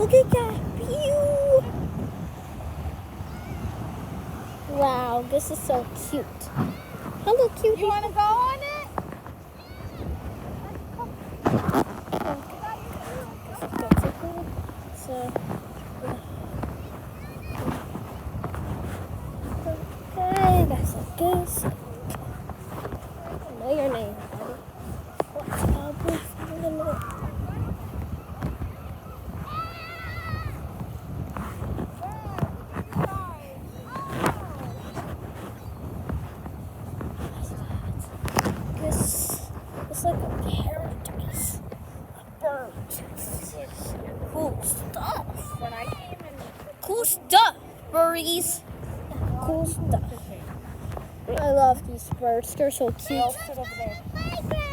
Look at that view. Wow, this is so cute. Hello, cute. You want to go on it? So, okay, that's a goose. I know your name, buddy. What's up with you? It's like a paradise. A bird. Cool stuff. When I came in, Cool stuff, birdies. Cool stuff. I love these birds. They're so cute. they'll sit over there.